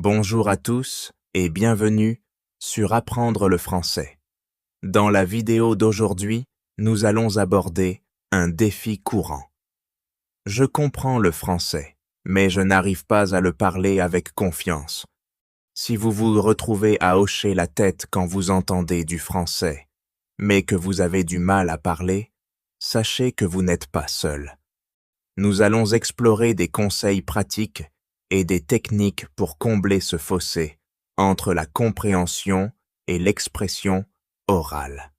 Bonjour à tous et bienvenue sur Apprendre le français. Dans la vidéo d'aujourd'hui, nous allons aborder un défi courant. Je comprends le français, mais je n'arrive pas à le parler avec confiance. Si vous vous retrouvez à hocher la tête quand vous entendez du français, mais que vous avez du mal à parler, sachez que vous n'êtes pas seul. Nous allons explorer des conseils pratiques et des techniques pour combler ce fossé entre la compréhension et l'expression orale.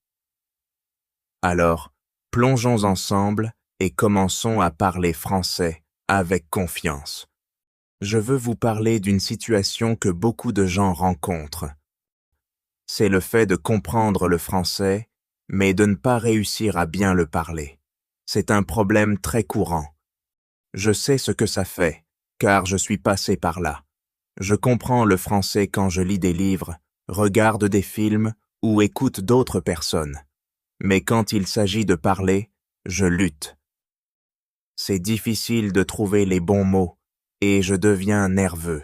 Alors, plongeons ensemble et commençons à parler français avec confiance. Je veux vous parler d'une situation que beaucoup de gens rencontrent. C'est le fait de comprendre le français, mais de ne pas réussir à bien le parler. C'est un problème très courant. Je sais ce que ça fait, car je suis passé par là. Je comprends le français quand je lis des livres, regarde des films ou écoute d'autres personnes. Mais quand il s'agit de parler, je lutte. C'est difficile de trouver les bons mots et je deviens nerveux.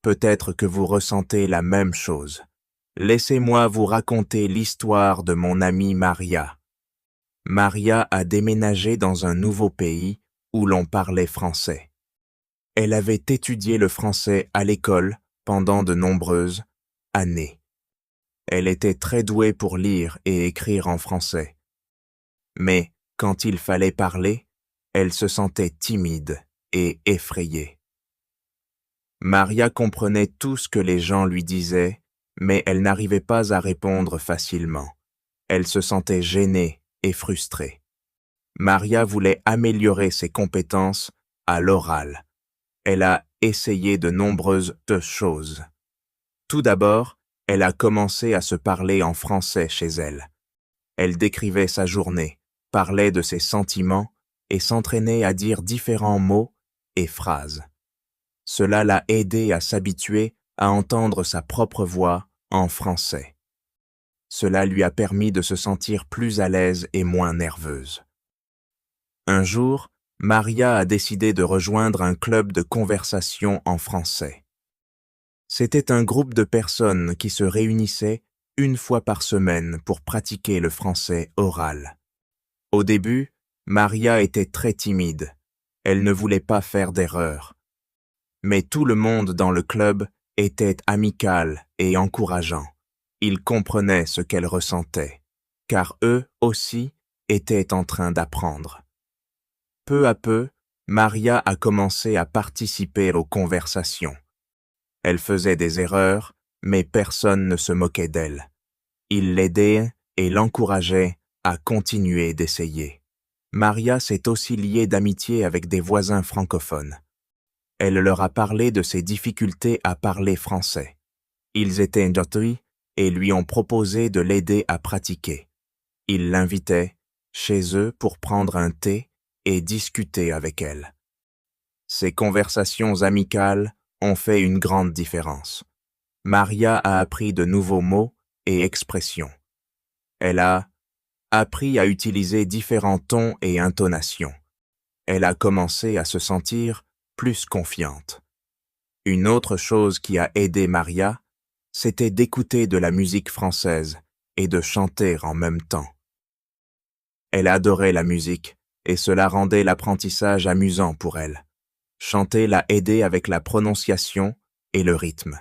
Peut-être que vous ressentez la même chose. Laissez-moi vous raconter l'histoire de mon amie Maria. Maria a déménagé dans un nouveau pays où l'on parlait français. Elle avait étudié le français à l'école pendant de nombreuses années. Elle était très douée pour lire et écrire en français. Mais quand il fallait parler, elle se sentait timide et effrayée. Maria comprenait tout ce que les gens lui disaient, mais elle n'arrivait pas à répondre facilement. Elle se sentait gênée et frustrée. Maria voulait améliorer ses compétences à l'oral. Elle a essayé de nombreuses choses. Tout d'abord, elle a commencé à se parler en français chez elle. Elle décrivait sa journée, parlait de ses sentiments et s'entraînait à dire différents mots et phrases. Cela l'a aidée à s'habituer à entendre sa propre voix en français. Cela lui a permis de se sentir plus à l'aise et moins nerveuse. Un jour, Maria a décidé de rejoindre un club de conversation en français. C'était un groupe de personnes qui se réunissaient une fois par semaine pour pratiquer le français oral. Au début, Maria était très timide. Elle ne voulait pas faire d'erreurs. Mais tout le monde dans le club était amical et encourageant. Ils comprenaient ce qu'elle ressentait, car eux aussi étaient en train d'apprendre. Peu à peu, Maria a commencé à participer aux conversations. Elle faisait des erreurs, mais personne ne se moquait d'elle. Ils l'aidaient et l'encourageaient à continuer d'essayer. Maria s'est aussi liée d'amitié avec des voisins francophones. Elle leur a parlé de ses difficultés à parler français. Ils étaient gentils et lui ont proposé de l'aider à pratiquer. Ils l'invitaient chez eux pour prendre un thé et discuter avec elle. Ces conversations amicales ont fait une grande différence. Maria a appris de nouveaux mots et expressions. Elle a appris à utiliser différents tons et intonations. Elle a commencé à se sentir plus confiante. Une autre chose qui a aidé Maria, c'était d'écouter de la musique française et de chanter en même temps. Elle adorait la musique et cela rendait l'apprentissage amusant pour elle. Chanter l'a aidée avec la prononciation et le rythme.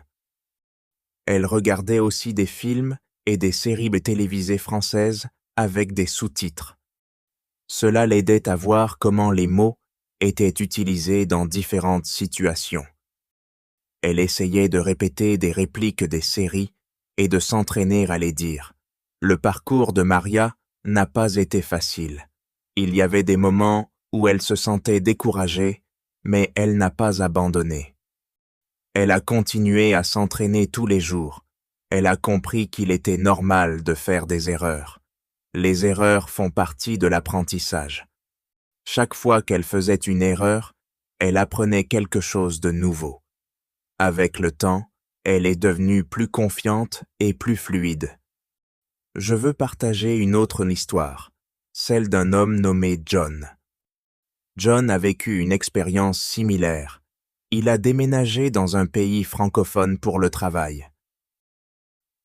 Elle regardait aussi des films et des séries télévisées françaises avec des sous-titres. Cela l'aidait à voir comment les mots étaient utilisés dans différentes situations. Elle essayait de répéter des répliques des séries et de s'entraîner à les dire. Le parcours de Maria n'a pas été facile. Il y avait des moments où elle se sentait découragée, mais elle n'a pas abandonné. Elle a continué à s'entraîner tous les jours. Elle a compris qu'il était normal de faire des erreurs. Les erreurs font partie de l'apprentissage. Chaque fois qu'elle faisait une erreur, elle apprenait quelque chose de nouveau. Avec le temps, elle est devenue plus confiante et plus fluide. Je veux partager une autre histoire, celle d'un homme nommé John. John a vécu une expérience similaire. il a déménagé dans un pays francophone pour le travail.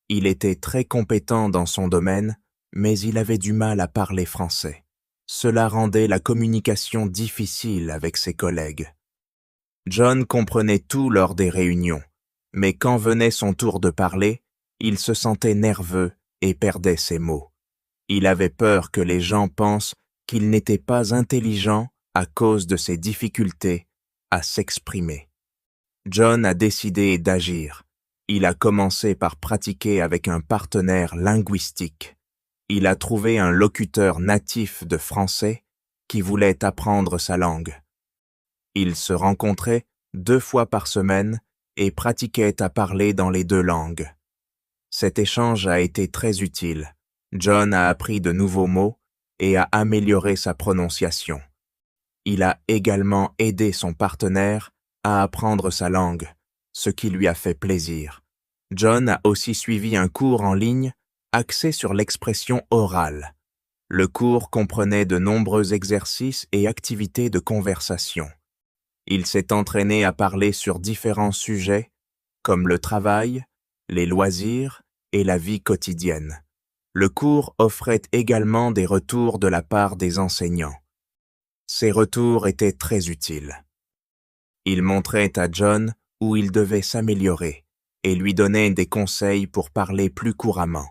Il était très compétent dans son domaine, mais il avait du mal à parler français. Cela rendait la communication difficile avec ses collègues. John comprenait tout lors des réunions, mais quand venait son tour de parler, il se sentait nerveux et perdait ses mots. Il avait peur que les gens pensent qu'il n'était pas intelligent à cause de ses difficultés à s'exprimer. John a décidé d'agir. Il a commencé par pratiquer avec un partenaire linguistique. Il a trouvé un locuteur natif de français qui voulait apprendre sa langue. Ils se rencontraient 2 fois par semaine et pratiquaient à parler dans les 2 langues. Cet échange a été très utile. John a appris de nouveaux mots et a amélioré sa prononciation. Il a également aidé son partenaire à apprendre sa langue, ce qui lui a fait plaisir. John a aussi suivi un cours en ligne axé sur l'expression orale. Le cours comprenait de nombreux exercices et activités de conversation. Il s'est entraîné à parler sur différents sujets, comme le travail, les loisirs et la vie quotidienne. Le cours offrait également des retours de la part des enseignants. Ces retours étaient très utiles. Ils montraient à John où il devait s'améliorer et lui donnaient des conseils pour parler plus couramment.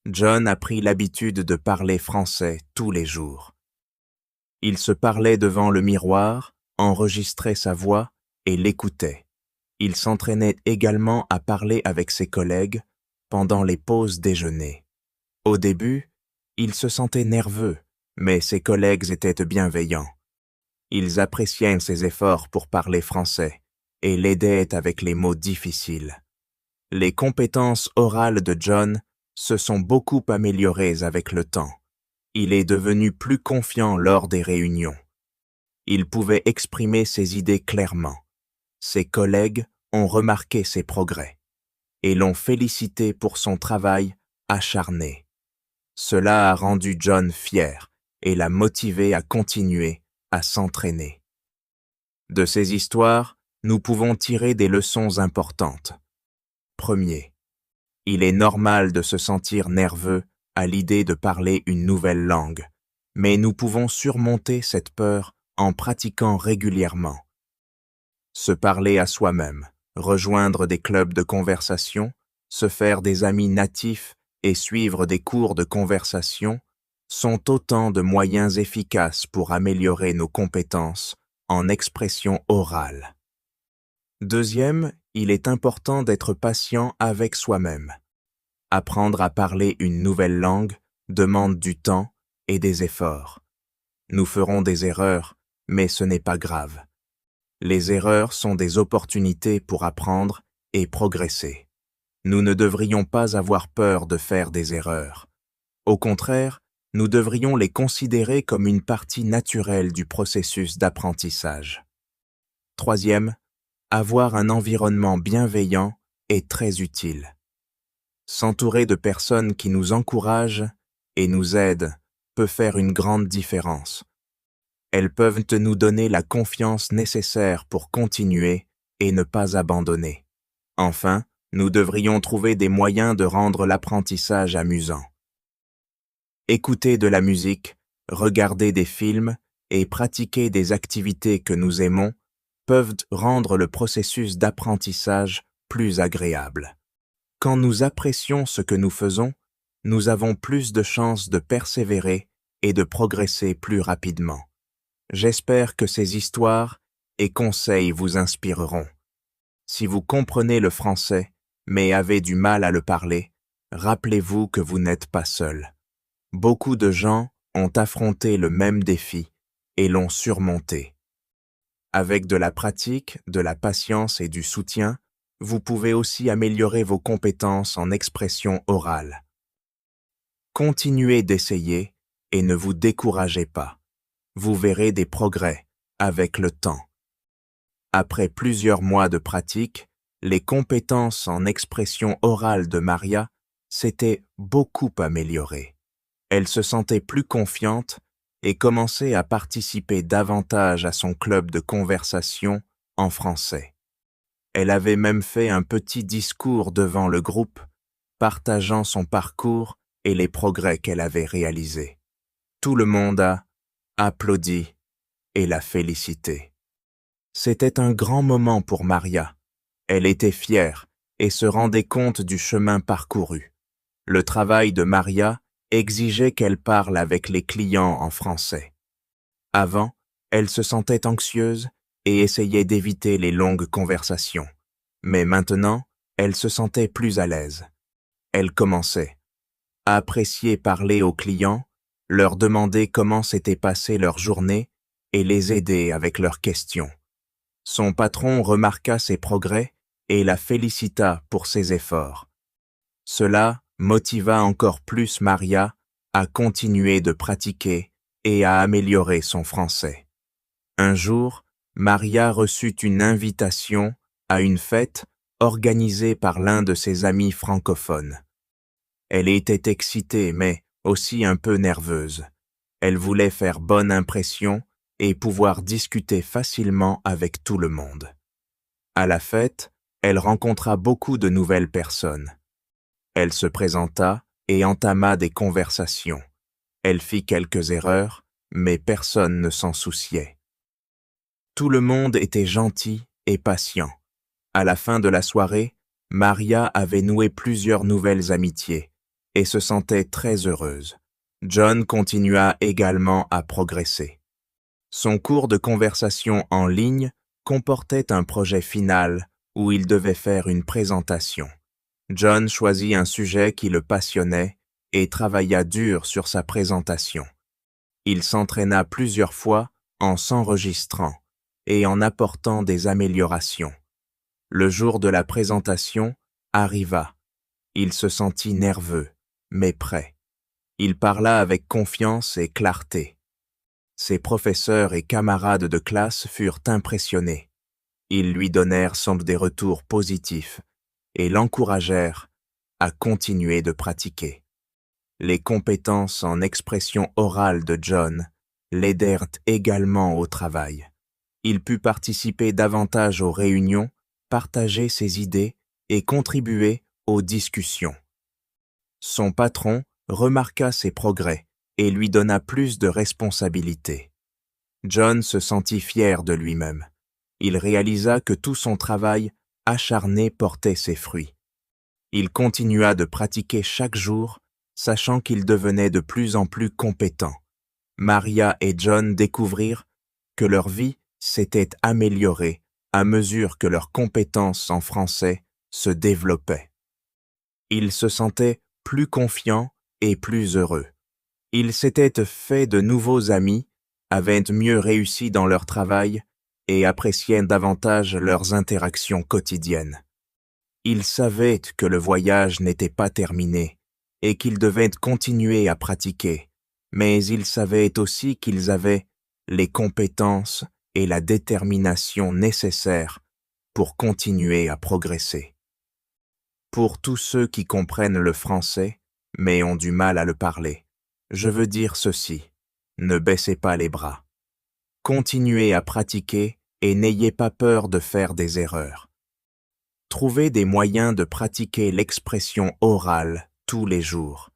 John a pris l'habitude de parler français tous les jours. Il se parlait devant le miroir, enregistrait sa voix et l'écoutait. Il s'entraînait également à parler avec ses collègues pendant les pauses déjeuner. Au début, il se sentait nerveux, mais ses collègues étaient bienveillants. Ils appréciaient ses efforts pour parler français et l'aidaient avec les mots difficiles. Les compétences orales de John se sont beaucoup améliorées avec le temps. Il est devenu plus confiant lors des réunions. Il pouvait exprimer ses idées clairement. Ses collègues ont remarqué ses progrès et l'ont félicité pour son travail acharné. Cela a rendu John fier et l'a motivé à continuer à s'entraîner. De ces histoires, nous pouvons tirer des leçons importantes. Premier, il est normal de se sentir nerveux à l'idée de parler une nouvelle langue, mais nous pouvons surmonter cette peur en pratiquant régulièrement. Se parler à soi-même, rejoindre des clubs de conversation, se faire des amis natifs et suivre des cours de conversation sont autant de moyens efficaces pour améliorer nos compétences en expression orale. Deuxième, il est important d'être patient avec soi-même. Apprendre à parler une nouvelle langue demande du temps et des efforts. Nous ferons des erreurs, mais ce n'est pas grave. Les erreurs sont des opportunités pour apprendre et progresser. Nous ne devrions pas avoir peur de faire des erreurs. Au contraire, nous devrions les considérer comme une partie naturelle du processus d'apprentissage. Troisième, avoir un environnement bienveillant est très utile. S'entourer de personnes qui nous encouragent et nous aident peut faire une grande différence. Elles peuvent nous donner la confiance nécessaire pour continuer et ne pas abandonner. Enfin, nous devrions trouver des moyens de rendre l'apprentissage amusant. Écouter de la musique, regarder des films et pratiquer des activités que nous aimons peuvent rendre le processus d'apprentissage plus agréable. Quand nous apprécions ce que nous faisons, nous avons plus de chances de persévérer et de progresser plus rapidement. J'espère que ces histoires et conseils vous inspireront. Si vous comprenez le français, mais avez du mal à le parler, rappelez-vous que vous n'êtes pas seul. Beaucoup de gens ont affronté le même défi et l'ont surmonté. Avec de la pratique, de la patience et du soutien, vous pouvez aussi améliorer vos compétences en expression orale. Continuez d'essayer et ne vous découragez pas. Vous verrez des progrès avec le temps. Après plusieurs mois de pratique, les compétences en expression orale de Maria s'étaient beaucoup améliorées. Elle se sentait plus confiante et commençait à participer davantage à son club de conversation en français. Elle avait même fait un petit discours devant le groupe, partageant son parcours et les progrès qu'elle avait réalisés. Tout le monde a applaudi et la félicité. C'était un grand moment pour Maria. Elle était fière et se rendait compte du chemin parcouru. Le travail de Maria exigeait qu'elle parle avec les clients en français. Avant, elle se sentait anxieuse et essayait d'éviter les longues conversations. Mais maintenant, elle se sentait plus à l'aise. Elle commençait à apprécier parler aux clients, leur demander comment s'était passée leur journée et les aider avec leurs questions. Son patron remarqua ses progrès et la félicita pour ses efforts. Cela motiva encore plus Maria à continuer de pratiquer et à améliorer son français. Un jour, Maria reçut une invitation à une fête organisée par l'un de ses amis francophones. Elle était excitée mais aussi un peu nerveuse. Elle voulait faire bonne impression et pouvoir discuter facilement avec tout le monde. À la fête, elle rencontra beaucoup de nouvelles personnes. Elle se présenta et entama des conversations. Elle fit quelques erreurs, mais personne ne s'en souciait. Tout le monde était gentil et patient. À la fin de la soirée, Maria avait noué plusieurs nouvelles amitiés et se sentait très heureuse. John continua également à progresser. Son cours de conversation en ligne comportait un projet final où il devait faire une présentation. John choisit un sujet qui le passionnait et travailla dur sur sa présentation. Il s'entraîna plusieurs fois en s'enregistrant et en apportant des améliorations. Le jour de la présentation arriva. Il se sentit nerveux, mais prêt. Il parla avec confiance et clarté. Ses professeurs et camarades de classe furent impressionnés. Ils lui donnèrent sans doute des retours positifs et l'encouragèrent à continuer de pratiquer. Les compétences en expression orale de John l'aidèrent également au travail. Il put participer davantage aux réunions, partager ses idées et contribuer aux discussions. Son patron remarqua ses progrès et lui donna plus de responsabilités. John se sentit fier de lui-même. Il réalisa que tout son travail acharné portait ses fruits. Il continua de pratiquer chaque jour, sachant qu'il devenait de plus en plus compétent. Maria et John découvrirent que leur vie s'était améliorée à mesure que leurs compétences en français se développaient. Ils se sentaient plus confiants et plus heureux. Ils s'étaient fait de nouveaux amis, avaient mieux réussi dans leur travail et appréciaient davantage leurs interactions quotidiennes. Ils savaient que le voyage n'était pas terminé et qu'ils devaient continuer à pratiquer, mais ils savaient aussi qu'ils avaient les compétences et la détermination nécessaires pour continuer à progresser. Pour tous ceux qui comprennent le français, mais ont du mal à le parler, je veux dire ceci: ne baissez pas les bras. Continuez à pratiquer et n'ayez pas peur de faire des erreurs. Trouvez des moyens de pratiquer l'expression orale tous les jours.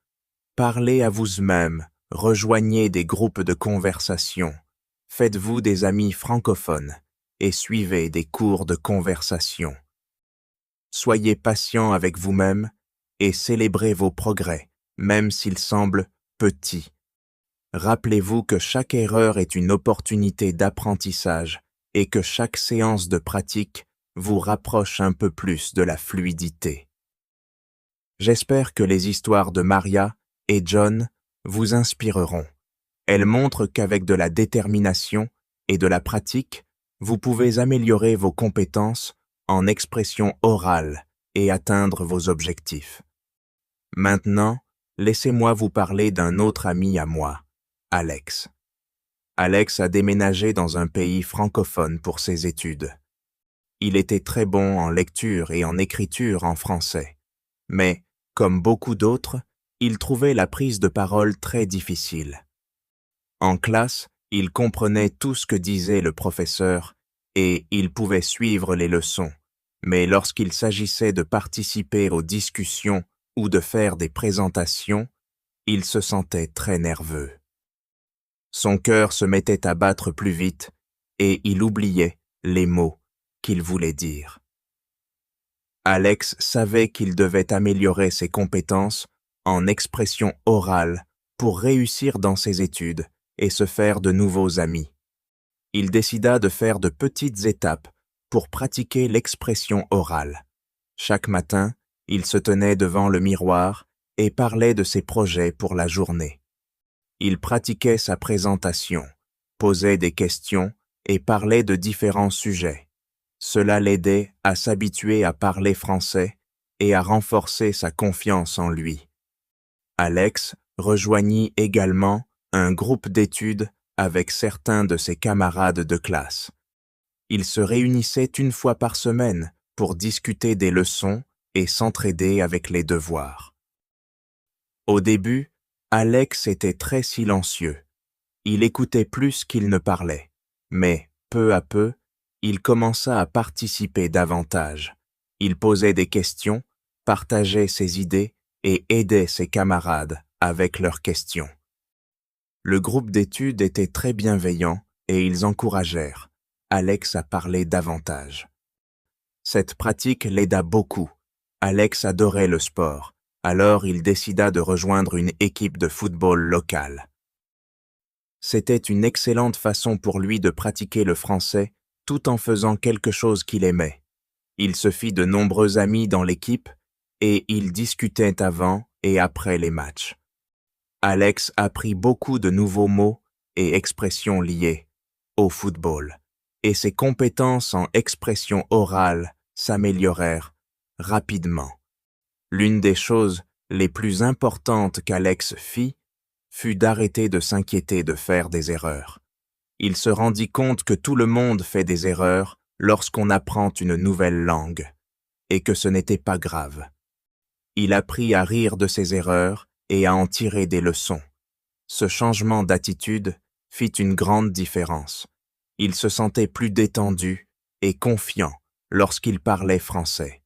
Parlez à vous-même, rejoignez des groupes de conversation, faites-vous des amis francophones et suivez des cours de conversation. Soyez patient avec vous-même et célébrez vos progrès, même s'ils semblent petits. Rappelez-vous que chaque erreur est une opportunité d'apprentissage et que chaque séance de pratique vous rapproche un peu plus de la fluidité. J'espère que les histoires de Maria et John vous inspireront. Elles montrent qu'avec de la détermination et de la pratique, vous pouvez améliorer vos compétences en expression orale et atteindre vos objectifs. Maintenant, laissez-moi vous parler d'un autre ami à moi, Alex. Alex a déménagé dans un pays francophone pour ses études. Il était très bon en lecture et en écriture en français, mais, comme beaucoup d'autres, il trouvait la prise de parole très difficile. En classe, il comprenait tout ce que disait le professeur et il pouvait suivre les leçons, Mais lorsqu'il s'agissait de participer aux discussions ou de faire des présentations, il se sentait très nerveux. Son cœur se mettait à battre plus vite et il oubliait les mots qu'il voulait dire. Alex savait qu'il devait améliorer ses compétences en expression orale pour réussir dans ses études et se faire de nouveaux amis. Il décida de faire de petites étapes pour pratiquer l'expression orale. Chaque matin, il se tenait devant le miroir et parlait de ses projets pour la journée. Il pratiquait sa présentation, posait des questions et parlait de différents sujets. Cela l'aidait à s'habituer à parler français et à renforcer sa confiance en lui. Alex rejoignit également un groupe d'études avec certains de ses camarades de classe. Ils se réunissaient une fois par semaine pour discuter des leçons et s'entraider avec les devoirs. Au début, Alex était très silencieux. Il écoutait plus qu'il ne parlait, mais peu à peu, il commença à participer davantage. Il posait des questions, partageait ses idées et aidait ses camarades avec leurs questions. Le groupe d'études était très bienveillant et ils encouragèrent Alex à parler davantage. Cette pratique l'aida beaucoup. Alex adorait le sport, alors il décida de rejoindre une équipe de football locale. C'était une excellente façon pour lui de pratiquer le français tout en faisant quelque chose qu'il aimait. Il se fit de nombreux amis dans l'équipe et ils discutaient avant et après les matchs. Alex apprit beaucoup de nouveaux mots et expressions liés au football, et ses compétences en expression orale s'améliorèrent rapidement. L'une des choses les plus importantes qu'Alex fit fut d'arrêter de s'inquiéter de faire des erreurs. Il se rendit compte que tout le monde fait des erreurs lorsqu'on apprend une nouvelle langue, et que ce n'était pas grave. Il apprit à rire de ses erreurs et à en tirer des leçons. Ce changement d'attitude fit une grande différence. Il se sentait plus détendu et confiant lorsqu'il parlait français.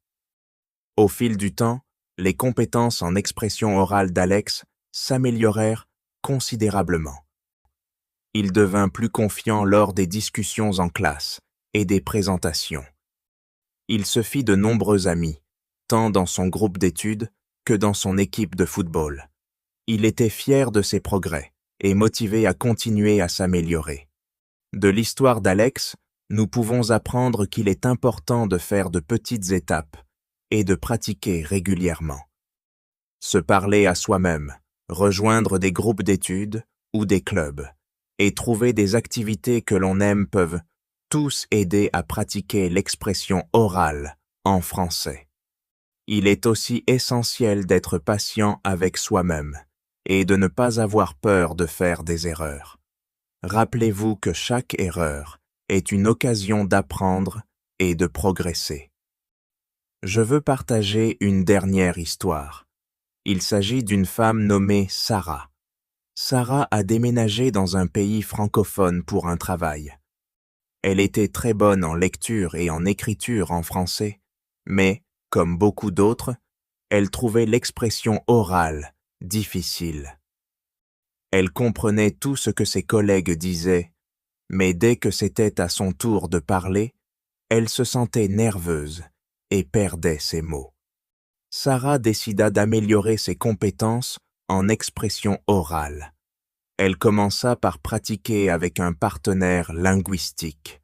Au fil du temps, les compétences en expression orale d'Alex s'améliorèrent considérablement. Il devint plus confiant lors des discussions en classe et des présentations. Il se fit de nombreux amis, tant dans son groupe d'études que dans son équipe de football. Il était fier de ses progrès et motivé à continuer à s'améliorer. De l'histoire d'Alex, nous pouvons apprendre qu'il est important de faire de petites étapes et de pratiquer régulièrement. Se parler à soi-même, rejoindre des groupes d'études ou des clubs, et trouver des activités que l'on aime peuvent tous aider à pratiquer l'expression orale en français. Il est aussi essentiel d'être patient avec soi-même et de ne pas avoir peur de faire des erreurs. Rappelez-vous que chaque erreur est une occasion d'apprendre et de progresser. Je veux partager une dernière histoire. Il s'agit d'une femme nommée Sarah. Sarah a déménagé dans un pays francophone pour un travail. Elle était très bonne en lecture et en écriture en français, mais, comme beaucoup d'autres, elle trouvait l'expression orale difficile. Elle comprenait tout ce que ses collègues disaient, mais dès que c'était à son tour de parler, elle se sentait nerveuse et perdait ses mots. Sarah décida d'améliorer ses compétences en expression orale. Elle commença par pratiquer avec un partenaire linguistique.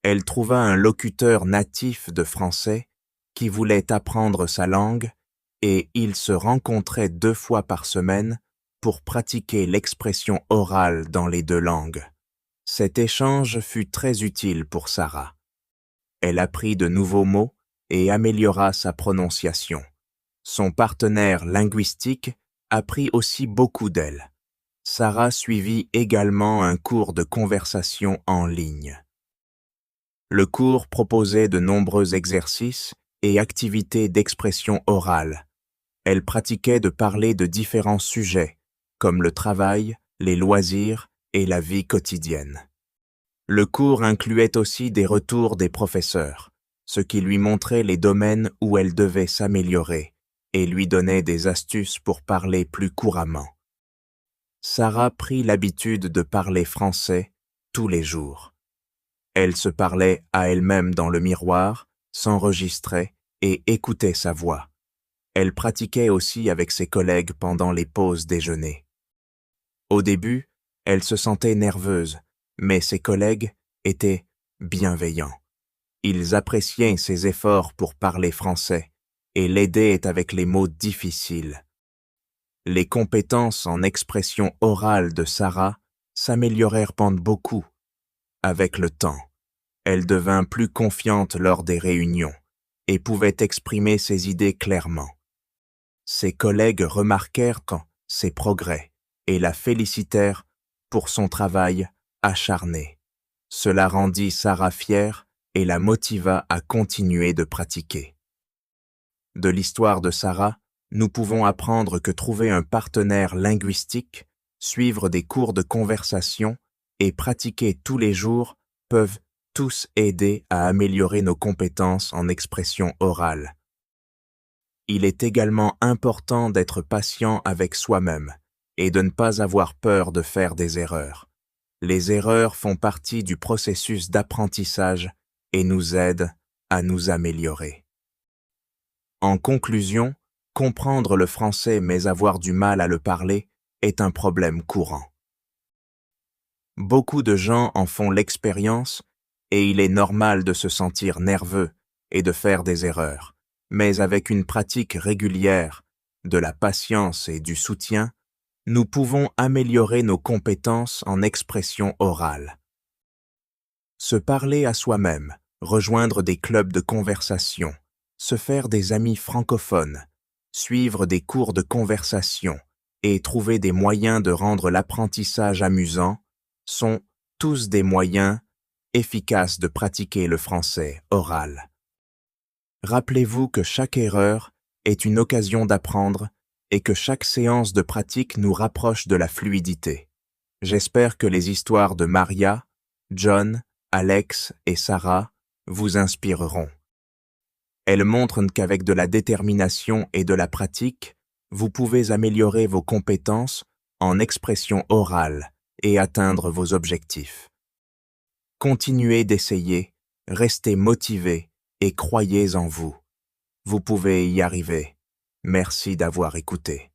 Elle trouva un locuteur natif de français qui voulait apprendre sa langue et ils se rencontraient 2 fois par semaine pour pratiquer l'expression orale dans les 2 langues. Cet échange fut très utile pour Sarah. Elle apprit de nouveaux mots et améliora sa prononciation. Son partenaire linguistique apprit aussi beaucoup d'elle. Sarah suivit également un cours de conversation en ligne. Le cours proposait de nombreux exercices et activités d'expression orale. Elle pratiquait de parler de différents sujets, comme le travail, les loisirs et la vie quotidienne. Le cours incluait aussi des retours des professeurs. ce qui lui montrait les domaines où elle devait s'améliorer et lui donnait des astuces pour parler plus couramment. Sarah prit l'habitude de parler français tous les jours. Elle se parlait à elle-même dans le miroir, s'enregistrait et écoutait sa voix. Elle pratiquait aussi avec ses collègues pendant les pauses déjeuner. Au début, elle se sentait nerveuse, mais ses collègues étaient bienveillants. Ils appréciaient ses efforts pour parler français et l'aidaient avec les mots difficiles. Les compétences en expression orale de Sarah s'améliorèrent beaucoup. Avec le temps, elle devint plus confiante lors des réunions et pouvait exprimer ses idées clairement. Ses collègues remarquèrent ses progrès et la félicitèrent pour son travail acharné. Cela rendit Sarah fière et la motiva à continuer de pratiquer. De l'histoire de Sarah, nous pouvons apprendre que trouver un partenaire linguistique, suivre des cours de conversation et pratiquer tous les jours peuvent tous aider à améliorer nos compétences en expression orale. Il est également important d'être patient avec soi-même et de ne pas avoir peur de faire des erreurs. Les erreurs font partie du processus d'apprentissage et nous aident à nous améliorer. En conclusion, comprendre le français mais avoir du mal à le parler est un problème courant. Beaucoup de gens en font l'expérience et il est normal de se sentir nerveux et de faire des erreurs. Mais avec une pratique régulière, de la patience et du soutien, nous pouvons améliorer nos compétences en expression orale. Se parler à soi-même, rejoindre des clubs de conversation, se faire des amis francophones, suivre des cours de conversation et trouver des moyens de rendre l'apprentissage amusant sont tous des moyens efficaces de pratiquer le français oral. Rappelez-vous que chaque erreur est une occasion d'apprendre et que chaque séance de pratique nous rapproche de la fluidité. J'espère que les histoires de Maria, John, Alex et Sarah vous inspireront. Elles montrent qu'avec de la détermination et de la pratique, vous pouvez améliorer vos compétences en expression orale et atteindre vos objectifs. Continuez d'essayer, restez motivés et croyez en vous. Vous pouvez y arriver. Merci d'avoir écouté.